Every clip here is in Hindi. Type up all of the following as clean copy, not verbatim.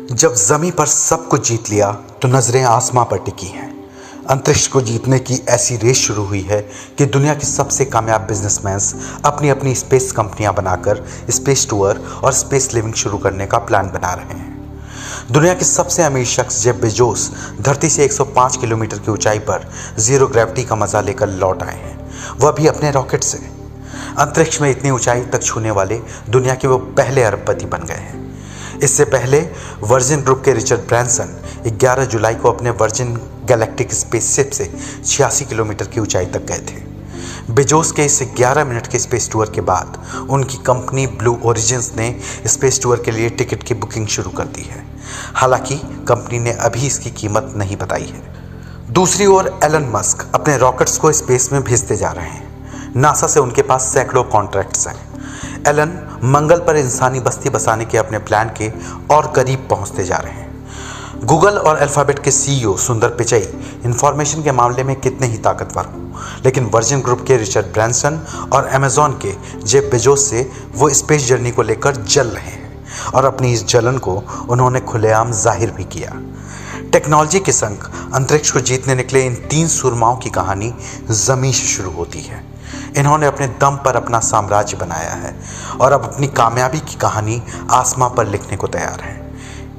जब ज़मीं पर सब कुछ जीत लिया तो नज़रें आसमां पर टिकी हैं। अंतरिक्ष को जीतने की ऐसी रेस शुरू हुई है कि दुनिया के सबसे कामयाब बिजनेसमैन्स अपनी अपनी स्पेस कंपनियां बनाकर स्पेस टूर और स्पेस लिविंग शुरू करने का प्लान बना रहे हैं। दुनिया के सबसे अमीर शख्स जेफ बेजोस धरती से 105 किलोमीटर की ऊंचाई पर जीरो ग्रेविटी का मजा लेकर लौट आए हैं, वह भी अपने रॉकेट से। अंतरिक्ष में इतनी ऊंचाई तक छूने वाले दुनिया के वो पहले अरबपति बन गए हैं। इससे पहले वर्जिन ग्रुप के रिचर्ड ब्रैंसन 11 जुलाई को अपने वर्जिन गैलेक्टिक स्पेसशिप से 86 किलोमीटर की ऊंचाई तक गए थे। बेजोस के इस 11 मिनट के स्पेस टूर के बाद उनकी कंपनी ब्लू ओरिजिन्स ने स्पेस टूर के लिए टिकट की बुकिंग शुरू कर दी है। हालांकि कंपनी ने अभी इसकी कीमत नहीं बताई है। दूसरी ओर एलन मस्क अपने रॉकेट्स को स्पेस में भेजते जा रहे हैं। नासा से उनके पास सैकड़ों कॉन्ट्रैक्ट्स हैं। एलन मंगल पर इंसानी बस्ती बसाने के अपने प्लान के और करीब पहुंचते जा रहे हैं। गूगल और अल्फाबेट के सीईओ सुंदर पिचई इंफॉर्मेशन के मामले में कितने ही ताकतवर हों, लेकिन वर्जिन ग्रुप के रिचर्ड ब्रैंसन और अमेजॉन के जेफ बेजोस से वो स्पेस जर्नी को लेकर जल रहे हैं और अपनी इस जलन को उन्होंने खुलेआम जाहिर भी किया। टेक्नोलॉजी के संग अंतरिक्ष को जीतने निकले इन 3 सूरमाओं की कहानी ज़मीन से शुरू होती है। इन्होंने अपने दम पर अपना साम्राज्य बनाया है और अब अपनी कामयाबी की कहानी आसमां पर लिखने को तैयार है।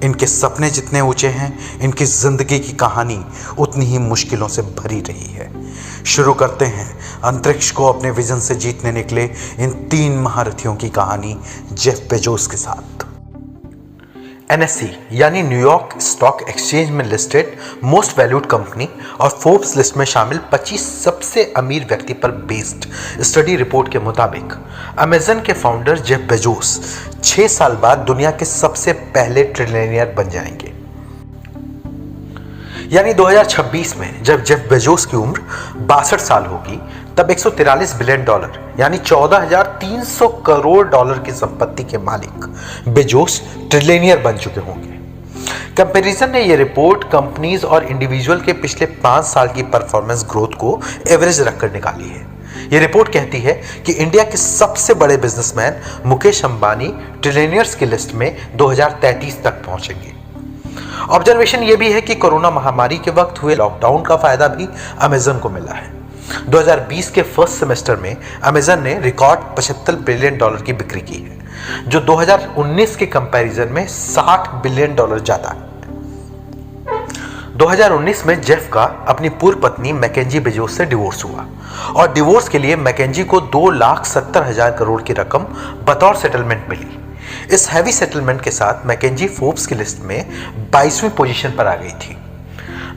इनके सपने जितने ऊंचे हैं, इनकी जिंदगी की कहानी उतनी ही मुश्किलों से भरी रही है। शुरू करते हैं अंतरिक्ष को अपने विजन से जीतने निकले इन 3 महारथियों की कहानी जेफ बेजोस के साथ। NSE यानी न्यूयॉर्क स्टॉक एक्सचेंज में लिस्टेड मोस्ट वैल्यूड कंपनी और फोर्ब्स लिस्ट में शामिल 25 सबसे अमीर व्यक्ति पर बेस्ड स्टडी रिपोर्ट के मुताबिक अमेजन के फाउंडर जेफ बेजोस 6 साल बाद दुनिया के सबसे पहले ट्रिलियनियर बन जाएंगे। यानी 2026 में जब जेफ बेजोस की उम्र 62 साल होगी, तब 143 बिलियन डॉलर यानी 14,300 करोड़ डॉलर की संपत्ति के मालिक बेजोस ट्रिलियनियर बन चुके होंगे। कंपैरिजन ने यह रिपोर्ट कंपनीज और इंडिविजुअल के पिछले 5 साल की परफॉर्मेंस ग्रोथ को एवरेज रखकर निकाली है। यह रिपोर्ट कहती है कि इंडिया के सबसे बड़े बिजनेसमैन मुकेश अंबानी ट्रिलियनियर्स की लिस्ट में 2033 तक पहुंचेंगे। ऑब्जर्वेशन यह भी है कि कोरोना महामारी के वक्त हुए लॉकडाउन का फायदा भी अमेजन को मिला है। 2020 के फर्स्ट सेमेस्टर में अमेजन ने रिकॉर्ड 75 बिलियन डॉलर की बिक्री की है, जो 2019 के कंपैरिजन में 60 बिलियन डॉलर ज्यादा है। 2019 में जेफ का अपनी पूर्व पत्नी मैकेंजी बेजोस से डिवोर्स हुआ और डिवोर्स के लिए मैकेंजी को 2,70,000 करोड़ की रकम बतौर सेटलमेंट मिली। इस हैवी सेटलमेंट के साथ मैकेंजी फोर्ब्स की लिस्ट में 22वीं पोजीशन पर आ गई थी।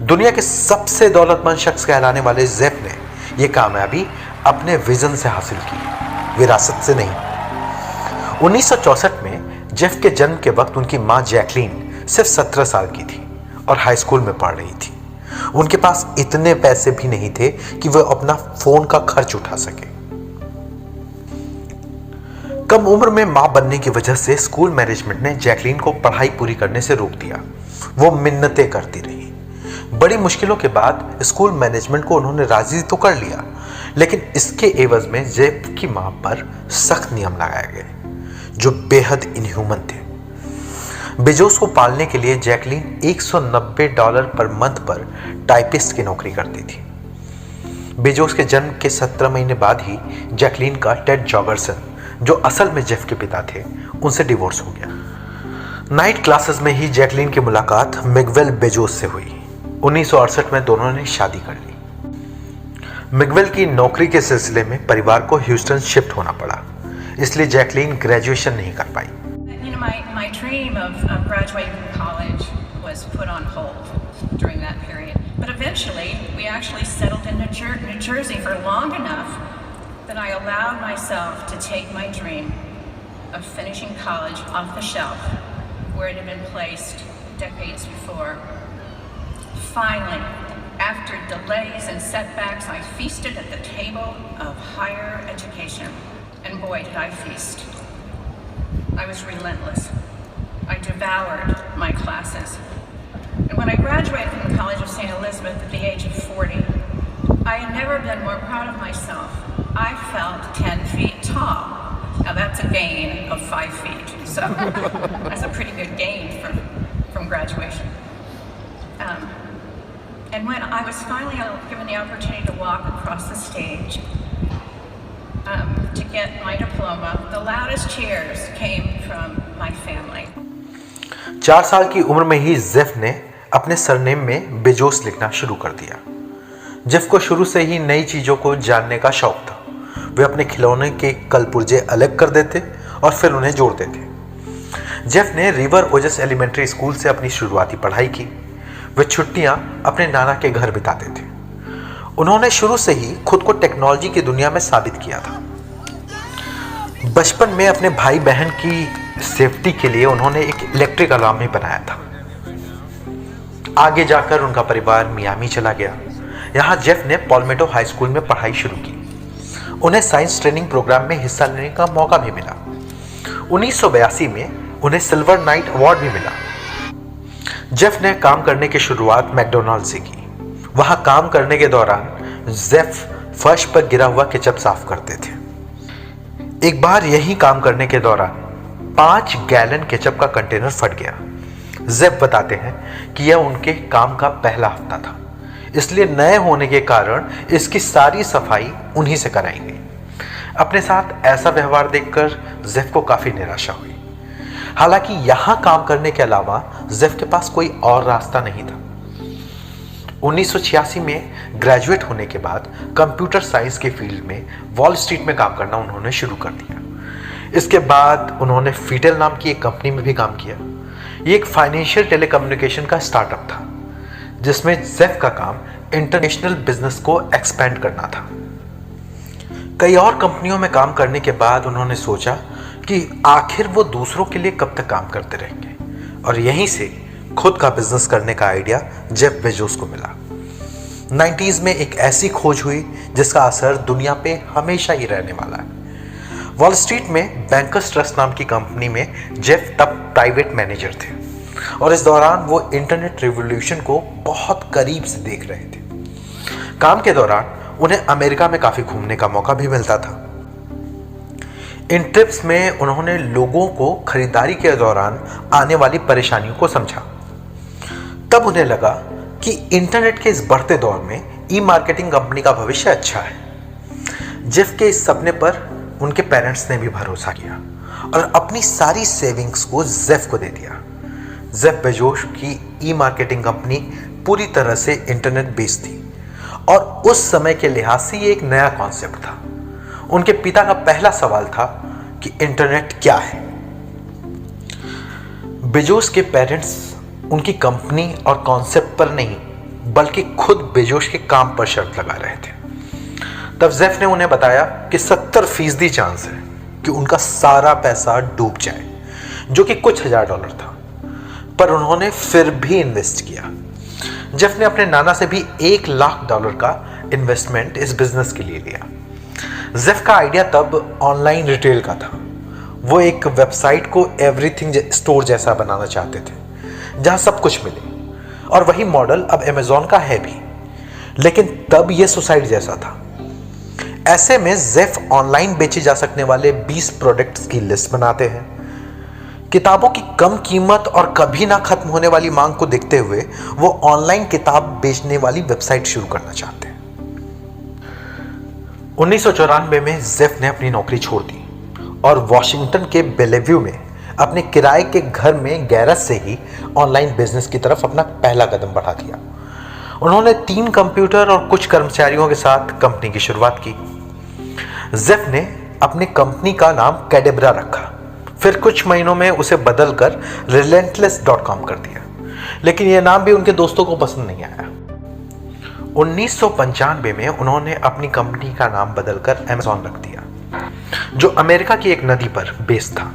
दुनिया के सबसे दौलतमंद शख्स कहलाने वाले जेफ ने यह कामयाबी अपने विजन से हासिल की, विरासत से नहीं। 1964 में जेफ के जन्म के वक्त उनकी मां जैकलीन सिर्फ 17 साल की थी और हाई स्कूल में पढ़ रही थी। उनके पास इतने पैसे भी नहीं थे कि वह अपना फोन का खर्च उठा सके। कम उम्र में मां बनने की वजह से स्कूल मैनेजमेंट ने जैकलीन को पढ़ाई पूरी करने से रोक दिया। वो मिन्नतें करती रही। बड़ी मुश्किलों के बाद स्कूल मैनेजमेंट को उन्होंने राजी तो कर लिया, लेकिन इसके एवज में जेफ की मां पर सख्त नियम लगाए गए जो बेहद इनह्यूमन थे। बेजोस को पालने के लिए जैकलीन $190 पर मंथ पर टाइपिस्ट की नौकरी करती थी। बेजोस के जन्म के 17 महीने बाद ही जैकलीन का टेड जॉगरसन, जो असल में जेफ के पिता थे, उनसे डिवोर्स हो गया। नाइट क्लासेस में ही जैकलीन की मुलाकात मिगवेल बेजोस से हुई। 1968 में दोनों ने शादी कर ली। मिगवेल की नौकरी के सिलसिले में परिवार को ह्यूस्टन शिफ्ट होना पड़ा, इसलिए जैकलीन ग्रेजुएशन नहीं कर पाई। My dream of graduating from college was put on hold during that period. But eventually, we actually settled in New Jersey for long enough that I allowed myself to take my dream of finishing college off the shelf where it had been placed decades before. Finally, after delays and setbacks, I feasted at the table of higher education. And boy, did I feast. I was relentless. I devoured my classes. And when I graduated from the College of St. Elizabeth at the age of 40, I had never been more proud of myself. I felt 10 feet tall. Now that's a gain of 5 feet. So that's a pretty good gain from graduation. And when I was finally given the opportunity to walk across the stage to get my diploma, the loudest cheers came from my family. 4 साल की उम्र में ही जेफ ने अपने सरनेम में बेजोस लिखना शुरू कर दिया। जेफ को शुरू से ही नई चीज़ों को जानने का शौक था। वे अपने खिलौने के कलपुर्जे अलग कर देते और फिर उन्हें जोड़ते थे। जेफ ने रिवर ओजस एलिमेंट्री स्कूल से अपनी शुरुआती पढ़ाई की। वे छुट्टियां अपने नाना के घर बिताते थे। उन्होंने शुरू से ही खुद को टेक्नोलॉजी की दुनिया में साबित किया था। बचपन में अपने भाई बहन की सेफ्टी के लिए उन्होंने एक इलेक्ट्रिक अलार्म भी बनाया था। आगे जाकर उनका परिवार मियामी चला गया। यहाँ जेफ ने पॉल्मेटो हाई स्कूल में पढ़ाई शुरू की। उन्हें साइंस ट्रेनिंग प्रोग्राम में हिस्सा लेने का मौका भी मिला। 1982 में उन्हें सिल्वर नाइट अवार्ड भी मिला। जेफ ने काम करने की शुरुआत मैकडोनाल्ड से की। वहां काम करने के दौरान जेफ फर्श पर गिरा हुआ केचप साफ करते थे। एक बार यही काम करने के दौरान 5 गैलन केचप का कंटेनर फट गया। जेफ बताते हैं कि यह उनके काम का पहला हफ्ता था, इसलिए नए होने के कारण इसकी सारी सफाई उन्हीं से कराई गई। अपने साथ ऐसा व्यवहार देखकर जेफ को काफी निराशा हुई। हालांकि यहां काम करने के अलावा जेफ के पास कोई और रास्ता नहीं था। 1986 में ग्रेजुएट होने के बाद कंप्यूटर साइंस के फील्ड में वॉल स्ट्रीट में काम करना उन्होंने शुरू कर दिया। इसके बाद उन्होंने फीटेल नाम की एक कंपनी में भी काम किया। ये एक फाइनेंशियल टेलीकम्युनिकेशन का स्टार्टअप था, जिसमें जेफ का काम इंटरनेशनल बिजनेस को एक्सपेंड करना था। कई और कंपनियों में काम करने के बाद उन्होंने सोचा कि आखिर वो दूसरों के लिए कब तक काम करते रहेंगे, और यहीं से खुद का बिजनेस करने का आइडिया जेफ बेजोस को मिला। 90s में एक ऐसी खोज हुई जिसका असर दुनिया पे हमेशा ही रहने वाला है। वॉल स्ट्रीट में बैंकर्स ट्रस्ट नाम की कंपनी में जेफ तब प्राइवेट मैनेजर थे, और इस दौरान वो इंटरनेट रिवॉल्यूशन को बहुत करीब से देख रहे थे। काम के दौरान उन्हें अमेरिका में काफी घूमने का मौका भी मिलता था। इन ट्रिप्स में उन्होंने लोगों को खरीदारी के दौरान आने वाली परेशानियों को समझा। तब उन्हें लगा कि इंटरनेट के इस बढ़ते दौर में ई मार्केटिंग कंपनी का भविष्य अच्छा है। जेफ के इस सपने पर उनके पेरेंट्स ने भी भरोसा किया और अपनी सारी सेविंग्स को जेफ को दे दिया। जेफ बेजोस की ई मार्केटिंग कंपनी पूरी तरह से इंटरनेट बेस्ड थी, और उस समय के लिहाज से ये एक नया कॉन्सेप्ट था। उनके पिता का पहला सवाल था कि इंटरनेट क्या है। बेजोस के पेरेंट्स उनकी कंपनी और कॉन्सेप्ट पर नहीं, बल्कि खुद बेजोस के काम पर शर्त लगा रहे थे। तब जेफ ने उन्हें बताया कि 70% चांस है कि उनका सारा पैसा डूब जाए, जो कि कुछ $1000 था, पर उन्होंने फिर भी इन्वेस्ट किया। जेफ ने अपने नाना से भी $1 लाख का इन्वेस्टमेंट इस बिजनेस के लिए लिया। जेफ का आइडिया तब ऑनलाइन रिटेल का था। वो एक वेबसाइट को एवरीथिंग स्टोर जैसा बनाना चाहते थे, जहां सब कुछ मिले, और वही मॉडल अब अमेज़न का है भी, लेकिन तब ये सोसाइट जैसा था। ऐसे में जेफ ऑनलाइन बेचे जा सकने वाले 20 प्रोडक्ट्स की लिस्ट बनाते हैं। किताबों की कम कीमत और कभी ना खत्म होने वाली मांग को देखते हुए वो ऑनलाइन किताब बेचने वाली वेबसाइट शुरू करना चाहते हैं। 1994 में जेफ ने अपनी नौकरी छोड़ दी और वॉशिंगटन के बेलेव्यू में अपने किराए के घर में गैरेज से ही ऑनलाइन बिजनेस की तरफ अपना पहला कदम बढ़ा दिया। उन्होंने 3 कंप्यूटर और कुछ कर्मचारियों के साथ कंपनी की शुरुआत की। जेफ ने अपनी कंपनी का नाम कैडेब्रा रखा, फिर कुछ महीनों में उसे बदलकर relentless.com कर दिया, लेकिन यह नाम भी उनके दोस्तों को पसंद नहीं आया। 1995 में उन्होंने अपनी कंपनी का नाम बदलकर Amazon रख दिया, जो अमेरिका की एक नदी पर बेस्ड था।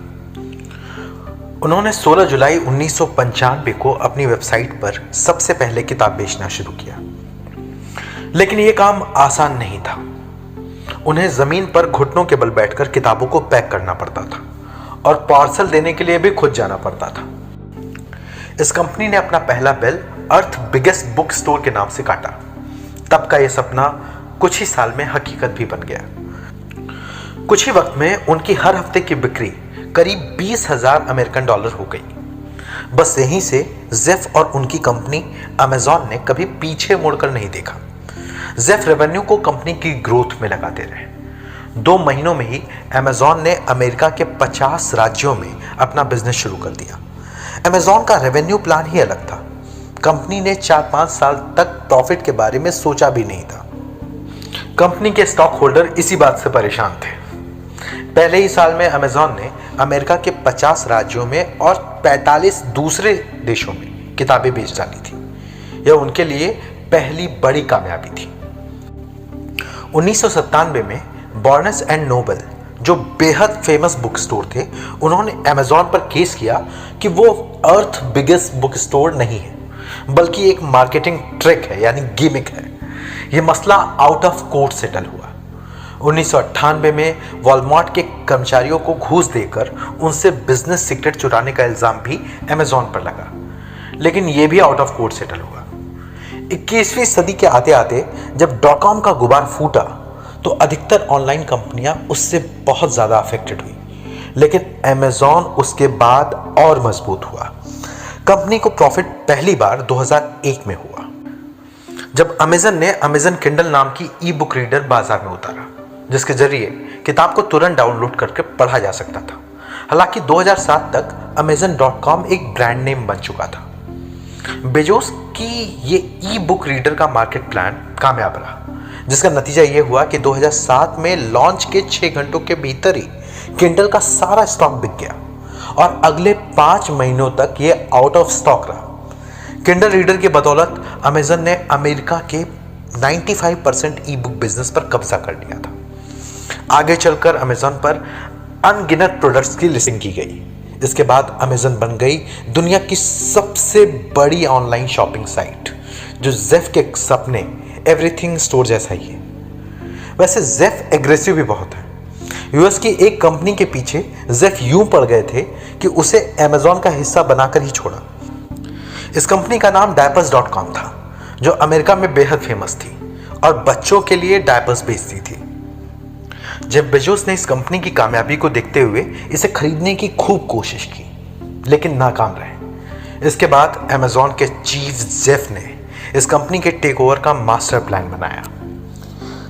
उन्होंने 16 जुलाई 1995 को अपनी वेबसाइट पर सबसे पहले किताब बेचना शुरू किया, लेकिन यह काम आसान नहीं था। उन्हें जमीन पर घुटनों के बल बैठकर किताबों को पैक करना पड़ता था और पार्सल देने के लिए भी खुद जाना पड़ता था। इस कंपनी ने अपना पहला बिल अर्थ बिगेस्ट बुक स्टोर के नाम से काटा। तब का यह सपना कुछ ही साल में हकीकत भी बन गया। कुछ ही वक्त में उनकी हर हफ्ते की बिक्री करीब $20,000 हो गई। बस यहीं से जेफ और उनकी कंपनी अमेजॉन ने कभी पीछे मुड़कर नहीं देखा। जेफ रेवेन्यू को कंपनी की ग्रोथ में लगाते रहे। 2 महीनों में ही अमेजॉन ने अमेरिका के 50 राज्यों में अपना बिजनेस शुरू कर दिया। अमेजॉन का रेवेन्यू प्लान ही अलग था। कंपनी ने 4-5 साल तक प्रॉफिट के बारे में सोचा भी नहीं था। कंपनी के स्टॉक होल्डर इसी बात से परेशान थे। पहले ही साल में अमेजॉन ने अमेरिका के 50 राज्यों में और 45 दूसरे देशों में किताबें बेच डाली थी। यह उनके लिए पहली बड़ी कामयाबी थी। 1997 में बार्नेस एंड नोबल, जो बेहद फेमस बुक स्टोर थे, उन्होंने अमेजॉन पर केस किया कि वो अर्थ बिगेस्ट बुक स्टोर नहीं है, बल्कि एक मार्केटिंग ट्रिक है, यानी गिमिक है। यह मसला आउट ऑफ कोर्ट सेटल हुआ। 1998 में वॉलमार्ट के कर्मचारियों को घूस देकर उनसे बिजनेस सीक्रेट चुराने का इल्जाम भी अमेजॉन पर लगा, लेकिन यह भी आउट ऑफ कोर्ट सेटल हुआ। 21वीं सदी के आते आते जब .com का गुबार फूटा तो अधिकतर ऑनलाइन कंपनियां उससे बहुत ज़्यादा अफेक्टेड हुई, लेकिन अमेजॉन उसके बाद और मजबूत हुआ। कंपनी को प्रॉफिट पहली बार 2001 में हुआ, जब अमेजन ने अमेजन किंडल नाम की ई बुक रीडर बाजार में उतारा, जिसके जरिए किताब को तुरंत डाउनलोड करके पढ़ा जा सकता था। हालांकि 2007 तक Amazon.com एक ब्रांड नेम बन चुका था। बेजोस की ये ई बुक रीडर का मार्केट प्लान कामयाब रहा, जिसका नतीजा ये हुआ कि 2007 में लॉन्च के 6 घंटों के भीतर ही किंडल का सारा स्टॉक बिक गया और अगले 5 महीनों तक ये आउट ऑफ स्टॉक रहा। किंडल रीडर की बदौलत अमेजन ने अमेरिका के 95% ई बुक बिजनेस पर कब्जा कर लिया था। आगे चलकर अमेजन पर अनगिनत प्रोडक्ट्स की लिस्टिंग की गई। इसके बाद अमेजन बन गई दुनिया की सबसे बड़ी ऑनलाइन शॉपिंग साइट, जो जेफ के सपने एवरीथिंग स्टोर जैसा ही है। वैसे जेफ एग्रेसिव भी बहुत है। यूएस की एक कंपनी के पीछे जेफ यूं पड़ गए थे कि उसे अमेजॉन का हिस्सा बनाकर ही छोड़ा। इस कंपनी का नाम डायपर्स.com था, जो अमेरिका में बेहद फेमस थी और बच्चों के लिए डायपर्स बेचती थी। जेफ बेजोस ने इस कंपनी की कामयाबी को देखते हुए इसे खरीदने की खूब कोशिश की, लेकिन नाकाम रहे। इसके बाद अमेजॉन के चीफ जेफ ने इस कंपनी के टेक ओवर का मास्टर प्लान बनाया।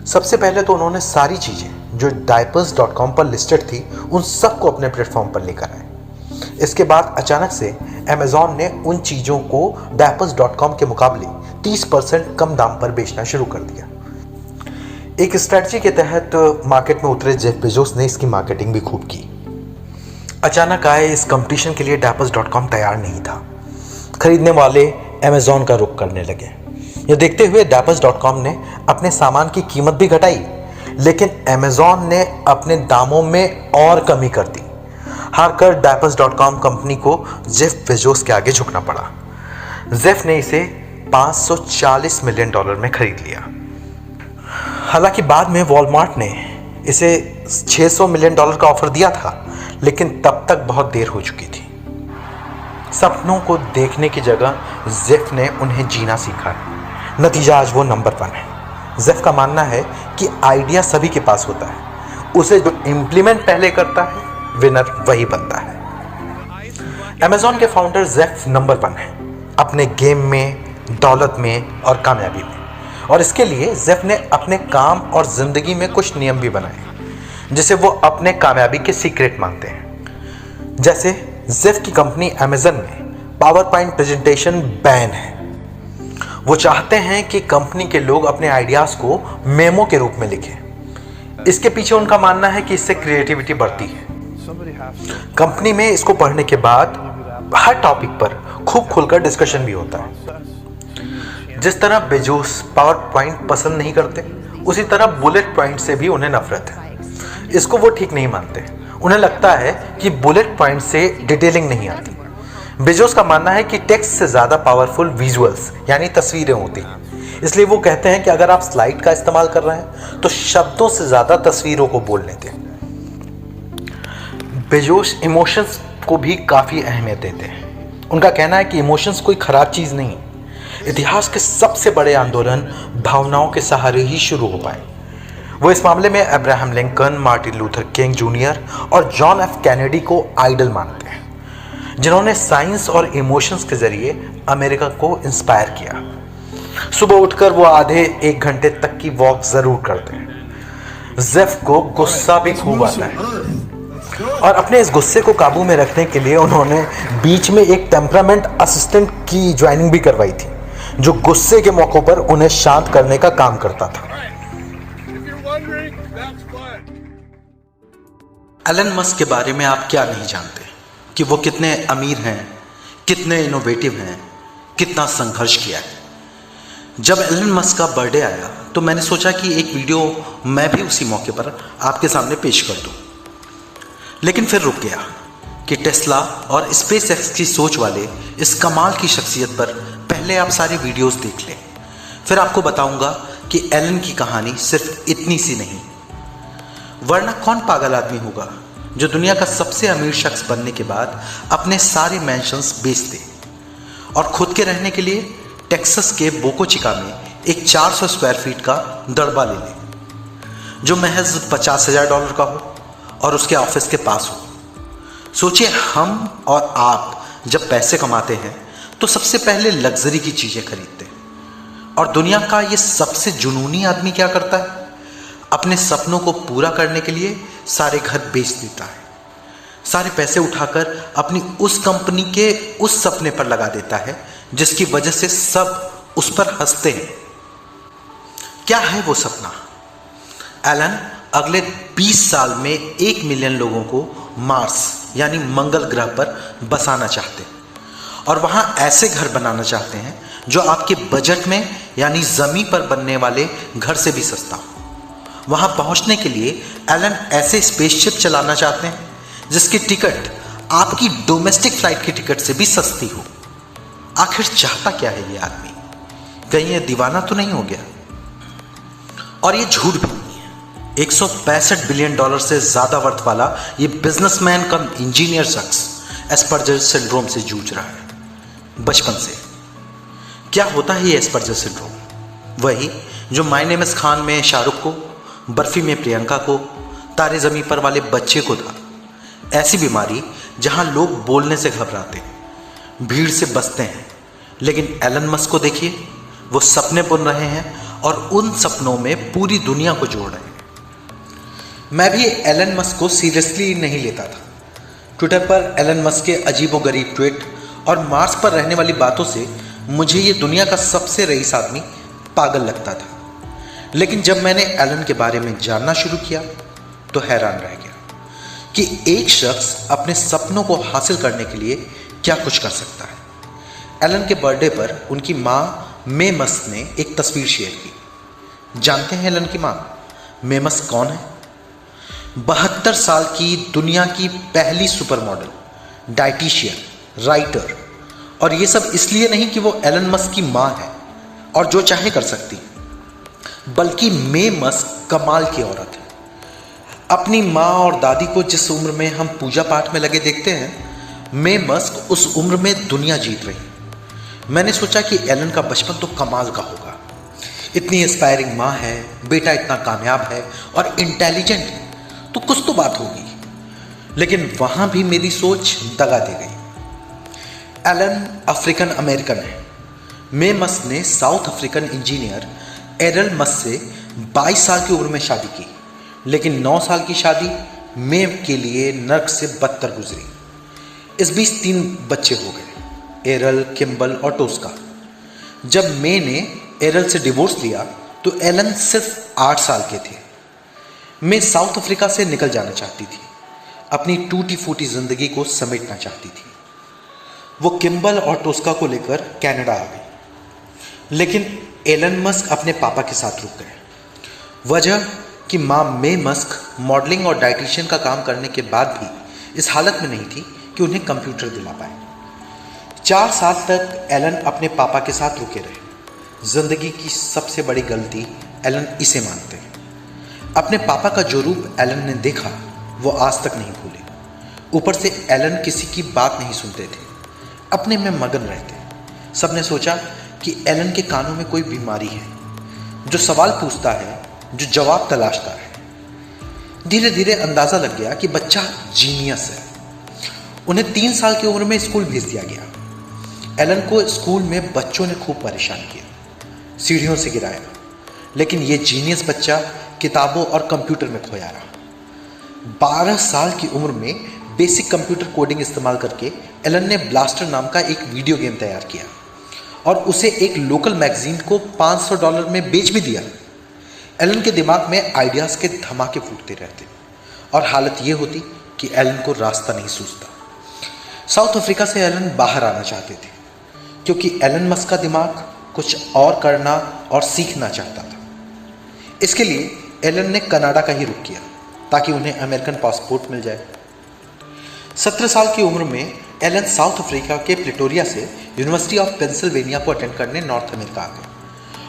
सबसे पहले तो उन्होंने सारी चीजें जो डायपर्स.com पर लिस्टेड थी उन सबको अपने प्लेटफॉर्म पर लेकर आए। इसके बाद अचानक से अमेजॉन ने उन चीजों को डायपर्स.com के मुकाबले 30% कम दाम पर बेचना शुरू कर दिया। एक स्ट्रेटजी के तहत मार्केट में उतरे जेफ बेजोस ने इसकी मार्केटिंग भी खूब की। अचानक आए इस कंपटीशन के लिए डायपर्स.com तैयार नहीं था। खरीदने वाले अमेजॉन का रुख करने लगे। यह देखते हुए डायपर्स.com ने अपने सामान की कीमत भी घटाई, लेकिन अमेजॉन ने अपने दामों में और कमी कर दी। हारकर डायपर्स.com कंपनी को जेफ बेजोस के आगे झुकना पड़ा। जेफ ने इसे $540 मिलियन में खरीद लिया। हालांकि बाद में वॉलमार्ट ने इसे $600 मिलियन का ऑफर दिया था, लेकिन तब तक बहुत देर हो चुकी थी। सपनों को देखने की जगह जेफ ने उन्हें जीना सीखा है। नतीजा आज वो नंबर 1 है। जेफ का मानना है कि आइडिया सभी के पास होता है, उसे जो इम्प्लीमेंट पहले करता है विनर वही बनता है। अमेजॉन के फाउंडर जेफ नंबर 1 है, अपने गेम में, दौलत में और कामयाबी में। और इसके लिए जेफ ने अपने काम और जिंदगी में कुछ नियम भी बनाए, जिसे वो अपने कामयाबी के सीक्रेट मानते हैं। जैसे जेफ की कंपनी अमेजन में पावर पॉइंट प्रेजेंटेशन बैन है। वो चाहते हैं कि कंपनी के लोग अपने आइडियाज को मेमो के रूप में लिखें। इसके पीछे उनका मानना है कि इससे क्रिएटिविटी बढ़ती है। कंपनी में इसको पढ़ने के बाद हर टॉपिक पर खूब खुलकर डिस्कशन भी होता है। जिस तरह बेजोस पावर पॉइंट पसंद नहीं करते, उसी तरह बुलेट पॉइंट से भी उन्हें नफरत है। इसको वो ठीक नहीं मानते। उन्हें लगता है कि बुलेट पॉइंट से डिटेलिंग नहीं आती। बेजोस का मानना है कि टेक्स्ट से ज़्यादा पावरफुल विजुअल्स यानी तस्वीरें होती हैं। इसलिए वो कहते हैं कि अगर आप स्लाइड का इस्तेमाल कर रहे हैं तो शब्दों से ज़्यादा तस्वीरों को बोलने दें। बेजोस इमोशंस को भी काफ़ी अहमियत देते हैं। उनका कहना है कि इमोशंस कोई ख़राब चीज़ नहीं। इतिहास के सबसे बड़े आंदोलन भावनाओं के सहारे ही शुरू हो पाए। वो इस मामले में Abraham Lincoln, Martin Luther king junior और जॉन एफ कैनेडी को आइडल मानते हैं। जिन्होंने साइंस और इमोशंस के जरिए अमेरिका को इंस्पायर किया। सुबह उठकर वो आधे 1 घंटे तक की वॉक जरूर करते हैं। जेफ को गुस्सा भी खूब आता है और अपने इस गुस्से को काबू में रखने के लिए उन्होंने बीच में एक टेम्परामेंट असिस्टेंट की ज्वाइनिंग भी करवाई थी, जो गुस्से के मौकों पर उन्हें शांत करने का काम करता था। एलन मस्क के बारे में आप क्या नहीं जानते कि वो कितने अमीर हैं, कितने इनोवेटिव हैं, कितना संघर्ष किया है। जब एलन मस्क का बर्थडे आया तो मैंने सोचा कि एक वीडियो मैं भी उसी मौके पर आपके सामने पेश कर दूं, लेकिन फिर रुक गया कि टेस्ला और स्पेसएक्स की सोच वाले इस कमाल की शख्सियत पर पहले आप सारे वीडियोस देख लें, फिर आपको बताऊंगा कि एलन की कहानी सिर्फ इतनी सी नहीं। वरना कौन पागल आदमी होगा जो दुनिया का सबसे अमीर शख्स बनने के बाद अपने सारे मैंशंस बेच दे और खुद के रहने के लिए टेक्सास के बोको चिका में एक 400 स्क्वायर फीट का दड़बा ले ले, जो महज $50,000 का हो और उसके ऑफिस के पास हो। सोचिए, हम और आप जब पैसे कमाते हैं तो सबसे पहले लग्जरी की चीजें खरीदते हैं, और दुनिया का ये सबसे जुनूनी आदमी क्या करता है? अपने सपनों को पूरा करने के लिए सारे घर बेच देता है, सारे पैसे उठाकर अपनी उस कंपनी के उस सपने पर लगा देता है जिसकी वजह से सब उस पर हंसते हैं। क्या है वो सपना? एलन अगले 20 साल में 1 मिलियन लोगों को मार्स यानी मंगल ग्रह पर बसाना चाहते हैं और वहां ऐसे घर बनाना चाहते हैं जो आपके बजट में यानी जमीन पर बनने वाले घर से भी सस्ता हो। वहां पहुंचने के लिए एलन ऐसे स्पेसशिप चलाना चाहते हैं जिसकी टिकट आपकी डोमेस्टिक फ्लाइट की टिकट से भी सस्ती हो। आखिर चाहता क्या है ये आदमी? कहीं ये दीवाना तो नहीं हो गया? और ये झूठ भी नहीं है। $165 बिलियन से ज्यादा वर्थ वाला ये बिजनेसमैन कम इंजीनियर शख्स एस्पर्जर सिंड्रोम से जूझ रहा है बचपन से। क्या होता है ये एस्पर्जर सिंड्रोम? वही जो माय नेम इज खान में शाहरुख को, बर्फी में प्रियंका को, तारे जमीन पर वाले बच्चे को था। ऐसी बीमारी जहां लोग बोलने से घबराते हैं, भीड़ से बचते हैं, लेकिन एलन मस्क को देखिए, वो सपने बुन रहे हैं और उन सपनों में पूरी दुनिया को जोड़ रहे हैं। मैं भी एलन मस्क को सीरियसली नहीं लेता था। ट्विटर पर एलन मस्क के अजीबोगरीब ट्वीट और मार्स पर रहने वाली बातों से मुझे ये दुनिया का सबसे रईस आदमी पागल लगता था। लेकिन जब मैंने एलन के बारे में जानना शुरू किया तो हैरान रह गया कि एक शख्स अपने सपनों को हासिल करने के लिए क्या कुछ कर सकता है। एलन के बर्थडे पर उनकी माँ मे मस्क ने एक तस्वीर शेयर की। जानते हैं एलन की माँ मे मस्क कौन है? 72 साल की दुनिया की पहली सुपर मॉडल, डाइटिशियन, राइटर, और ये सब इसलिए नहीं कि वो एलन मस्क की माँ है और जो चाहे कर सकती, बल्कि मे मस्क कमाल की औरत है। अपनी माँ और दादी को जिस उम्र में हम पूजा पाठ में लगे देखते हैं, मे मस्क उस उम्र में दुनिया जीत रही। मैंने सोचा कि एलन का बचपन तो कमाल का होगा। इतनी इंस्पायरिंग माँ है, बेटा इतना कामयाब है और इंटेलिजेंट है, तो कुछ तो बात होगी। लेकिन वहां भी मेरी सोच दगा दे गई। एलन अफ्रीकन अमेरिकन है। मे मस्क ने साउथ अफ्रीकन इंजीनियर एरल मस्क से 22 साल की उम्र में शादी की, लेकिन 9 साल की शादी मे के लिए नर्क से बदतर गुजरी। इस बीच 3 बच्चे हो गए, एरल, किम्बल और टोस्का। जब मे ने एरल से डिवोर्स लिया तो एलन सिर्फ 8 साल के थे। मे साउथ अफ्रीका से निकल जाना चाहती थी, अपनी टूटी फूटी जिंदगी को समेटना चाहती थी। वो किम्बल और टोस्का को लेकर कनाडा आ गई, लेकिन एलन मस्क अपने पापा के साथ रुक गए। वजह कि माँ मे मस्क मॉडलिंग और डाइटिशियन का काम करने के बाद भी इस हालत में नहीं थी कि उन्हें कंप्यूटर दिला पाए। 4 साल तक एलन अपने पापा के साथ रुके रहे। जिंदगी की सबसे बड़ी गलती एलन इसे मानते हैं। अपने पापा का जो रूप एलन ने देखा वो आज तक नहीं भूले। ऊपर से एलन किसी की बात नहीं सुनते थे, अपने में मगन रहते। सबने सोचा कि एलन के कानों में कोई बीमारी है, जो सवाल पूछता है, जो जवाब तलाशता है। धीरे धीरे अंदाजा लग गया कि बच्चा जीनियस है। उन्हें 3 साल की उम्र में स्कूल भेज दिया गया। एलन को स्कूल में बच्चों ने खूब परेशान किया, सीढ़ियों से गिराया, लेकिन ये जीनियस बच्चा किताबों और कंप्यूटर में खोया रहा। 12 साल की उम्र में बेसिक कंप्यूटर कोडिंग इस्तेमाल करके एलन ने ब्लास्टर नाम का एक वीडियो गेम तैयार किया और उसे एक लोकल मैगजीन को $500 में बेच भी दिया। एलन के दिमाग में आइडियाज़ के धमाके फूटते रहते और हालत ये होती कि एलन को रास्ता नहीं सूझता। साउथ अफ्रीका से एलन बाहर आना चाहते थे क्योंकि एलन मस्क का दिमाग कुछ और करना और सीखना चाहता था। इसके लिए एलन ने कनाडा का ही रुख किया ताकि उन्हें अमेरिकन पासपोर्ट मिल जाए। 17 साल की उम्र में एलन साउथ अफ्रीका के प्रिटोरिया से यूनिवर्सिटी ऑफ पेंसिल्वेनिया को अटेंड करने नॉर्थ अमेरिका आ गए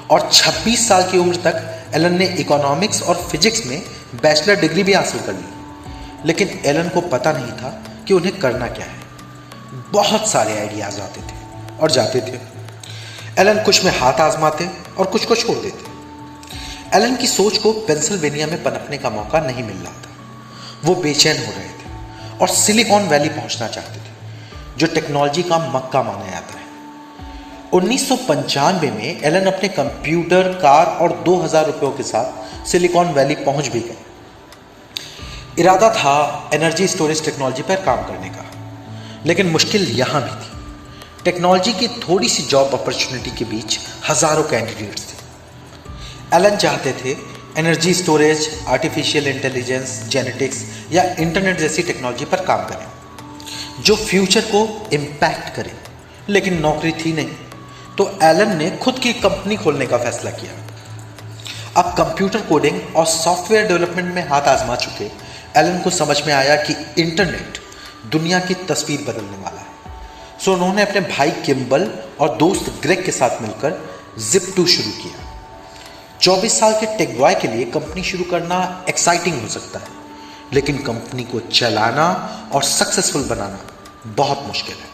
और 26 साल की उम्र तक एलन ने इकोनॉमिक्स और फिजिक्स में बैचलर डिग्री भी हासिल कर ली। लेकिन एलन को पता नहीं था कि उन्हें करना क्या है। बहुत सारे आइडियाज आते थे और जाते थे। एलन कुछ में हाथ आजमाते और कुछ को छोड़ देते। एलन की सोच को पेंसिल्वेनिया में पनपने का मौका नहीं मिल रहा था। वो बेचैन हो रहे थे और सिलिकॉन वैली पहुंचना चाहते थे, जो टेक्नोलॉजी का मक्का माना जाता है। 1995 में एलन अपने कंप्यूटर, कार और 2000 रुपयों के साथ सिलिकॉन वैली पहुंच भी गए। इरादा था एनर्जी स्टोरेज टेक्नोलॉजी पर काम करने का, लेकिन मुश्किल यहाँ भी थी। टेक्नोलॉजी की थोड़ी सी जॉब अपॉर्चुनिटी के बीच हजारों कैंडिडेट्स थे। एलन चाहते थे energy storage, artificial intelligence, genetics या इंटरनेट जैसी टेक्नोलॉजी पर काम करें जो फ्यूचर को इम्पैक्ट करे, लेकिन नौकरी थी नहीं, तो एलन ने खुद की कंपनी खोलने का फैसला किया। अब कंप्यूटर कोडिंग और सॉफ्टवेयर डेवलपमेंट में हाथ आजमा चुके एलन को समझ में आया कि इंटरनेट दुनिया की तस्वीर बदलने वाला है। सो उन्होंने अपने भाई किम्बल और दोस्त ग्रेग के साथ मिलकर Zip2 शुरू किया। 24 साल के टेक बॉय के लिए कंपनी शुरू करना एक्साइटिंग हो सकता है, लेकिन कंपनी को चलाना और सक्सेसफुल बनाना बहुत मुश्किल है।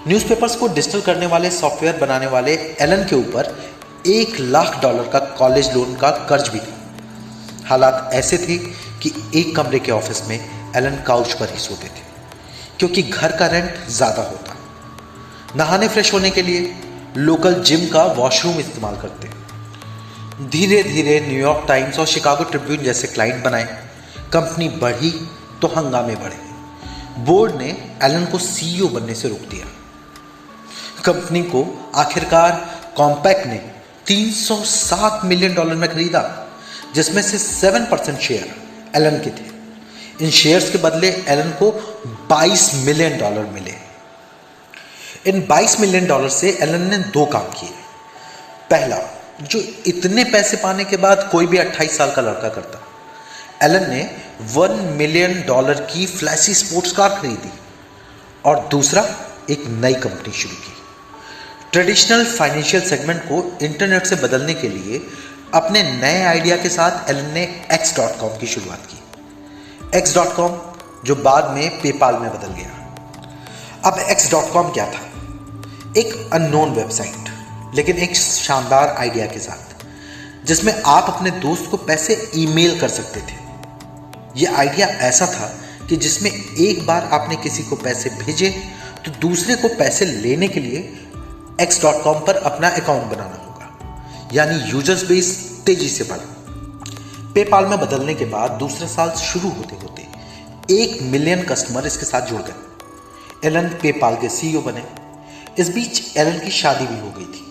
न्यूज़पेपर्स को डिजिटल करने वाले सॉफ्टवेयर बनाने वाले एलन के ऊपर $1 लाख का कॉलेज लोन का कर्ज भी था। हालात ऐसे थे कि एक कमरे के ऑफिस में एलन काउच पर ही सोते थे क्योंकि घर का रेंट ज़्यादा होता। नहाने फ्रेश होने के लिए लोकल जिम का वॉशरूम इस्तेमाल करते। धीरे धीरे न्यूयॉर्क टाइम्स और शिकागो ट्रिब्यून जैसे क्लाइंट बनाए। कंपनी बढ़ी तो हंगामे बढ़े। बोर्ड ने एलन को सीईओ बनने से रोक दिया। कंपनी को आखिरकार कॉम्पैक्ट ने $307 मिलियन में खरीदा, जिसमें से 7% शेयर एलन के थे। इन शेयर्स के बदले एलन को $22 मिलियन मिले। इन $22 मिलियन से एलन ने 2 काम किए। पहला, जो इतने पैसे पाने के बाद कोई भी 28 साल का लड़का करता, एलन ने $1 मिलियन की फ्लैशी स्पोर्ट्स कार खरीदी। और दूसरा, एक नई कंपनी शुरू की। ट्रेडिशनल फाइनेंशियल सेगमेंट को इंटरनेट से बदलने के लिए अपने नए आइडिया के साथ एलन ने X.com की शुरुआत की। X.com जो बाद में पेपाल में बदल गया। अब X.com क्या था? एक अननोन वेबसाइट, लेकिन एक शानदार आइडिया के साथ, जिसमें आप अपने दोस्त को पैसे ईमेल कर सकते थे। यह आइडिया ऐसा था कि जिसमें एक बार आपने किसी को पैसे भेजे तो दूसरे को पैसे लेने के लिए X.com पर अपना अकाउंट बनाना होगा, यानी यूजर्स बेस तेजी से बढ़ा। पेपाल में बदलने के बाद दूसरा साल शुरू होते होते 1 मिलियन कस्टमर इसके साथ जुड़ गए। एलन पेपाल के सीईओ बने। इस बीच एलन की शादी भी हो गई थी